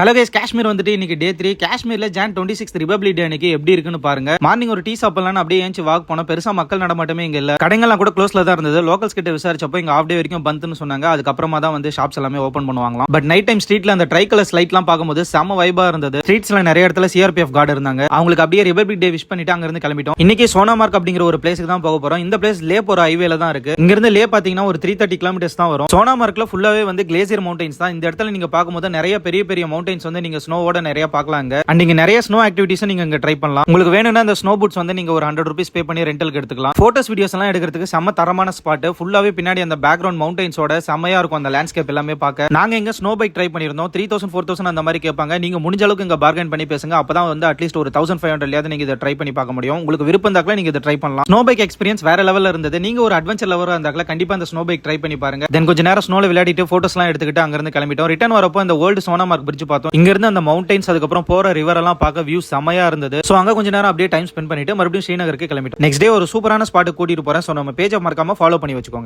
Hello guys, Kashmir வந்துட்டு இன்னைக்கு டே 3. காஷ்மீர்ல ஜான் 26 ரிபப்ளிக் டே அன்னைக்கு எப்படி இருக்குன்னு பாருங்க. மார்னிங் ஒரு டீ சாப்பிடலாம் அப்படியே ஏஞ்சி வாக் போனோம். பெருசா மக்கள் நடமாட்டமே இங்க இல்ல. கடைகள்லாம் கூட க்ளோஸ்ல தான் இருந்தது. லோக்கல்ஸ் கிட்ட விசாரிச்சப்போ இங்க ஆஃப் டே வரைக்கும் பந்துன்னு சொன்னாங்க. அதுக்கப்புறமா தான் வந்து ஷாப்ஸ் எல்லாமே ஓப்பன் பண்ணுவாங்களாம். பட் நைட் டைம் ஸ்ட்ரீட்ல அந்த ட்ரை கலர்ஸ் லைட்லாம் பார்க்கும்போது செம வைபா இருந்தது. ஸ்ட்ரீட்ஸ்ல நிறைய இடத்துல சிஆர்பிஎஃப் கார்டு இருந்தாங்க. அவங்களுக்கு அப்படியே ரிபப்ளிக் டே விஷ் பண்ணிட்டு அங்க இருந்து கிளம்பிட்டோம். இன்னைக்கு சோனாமார்க் அப்படிங்கிற ஒரு பிளேஸ்க்கு தான் போக போறோம். இந்த பிளேஸ் லே போற ஹைவேல தான் இருக்கு. இங்க இருந்து லே பாத்தீங்கன்னா ஒரு 330 கிலோமீட்டர்ஸ் தான் வரும். சோனாமார்க்ல ஃபுல்லாவே வந்து கிளேசியர் மவுண்டன்ஸ் தான். இந்த இடத்துல நீங்க பார்க்கும்போது நிறைய பெரிய பெரிய மவுண்டன்ஸ் வந்து நீங்க ஸ்னோ நிறைய பார்க்கலாங்க. அண்ட் இங்க நிறைய ஸ்னோ ஆக்டிவிட்டிஸ் நீங்க இங்க ட்ரை பண்ணலாம். உங்களுக்கு வேணும்னா அந்த ஸ்னோ பூட்ஸ் வந்து நீங்க ஒரு 100 ரூபீஸ் பே பண்ணி ரெண்டலுக்கு எடுத்துக்கலாம். போட்டோஸ் வீடியோஸ் எல்லாம் எடுக்கிறதுக்கு செம்ம தரமான ஸ்பாட். ஃபுல்லாவே பின்னாடி அந்த பேக்ரவுண்ட் மவுண்டன்ஸோட செம்மையா இருக்கும் அந்த லேண்ட்ஸ்கேப் எல்லாமே பார்க்க. நாங்க இங்க ஸ்னோ பைக் ட்ரை பண்ணிருந்தோம். 3000 4000 அந்த மாதிரி கேட்பாங்க. நீங்க முடிஞ்ச அளவுக்கு இங்க பார்கன் பண்ணி பேசுங்க. அப்பதான் வந்து அட்லீஸ்ட் ஒரு 1500 நீங்க இதை ட்ரை பண்ணி பார்க்க முடியும். உங்களுக்கு விருப்பம் இருந்தாக்கல நீங்க இதை ட்ரை பண்ணலாம். ஸ்னோ பைக் எக்ஸ்பீரியன்ஸ் வேற லெவல்ல இருந்தது. நீங்க ஒரு அட்வென்ச்சர் லவரா இருந்தாக்கல கண்டிப்பா அந்த ஸ்னோ பைக் ட்ரை பண்ணி பாருங்க. தென் கொஞ்ச நேரம் ஸ்னோல விளையாடிட்டு போட்டோஸ் எல்லாம் எடுத்துக்கிட்டு அங்க இருந்து கிளம்பிட்டோம். ரிட்டர்ன் வரப்போ இந்த ஓல்டு சோனாமார்க் பிரிட்ஜ் பார்த்தோம். இங்க இருந்து அந்த மவுண்டன்ஸ் அதுக்கப்புறம் போற ரிவர் எல்லாம் பார்க்க வியூ செமையா இருந்தது. சோ அங்க கொஞ்ச நேரம் அப்படியே டைம் ஸ்பெண்ட் பண்ணிட்டு மறுபடியும் ஸ்ரீநகருக்கு கிளம்பிட்டோம். நெக்ஸ்ட் டே ஒரு சூப்பரான ஸ்பாட்டுக்கு கூட்டிட்டு போறேன். சோ நம்ம பேஜை மறக்காம ஃபாலோ பண்ணி வச்சுக்கோங்க.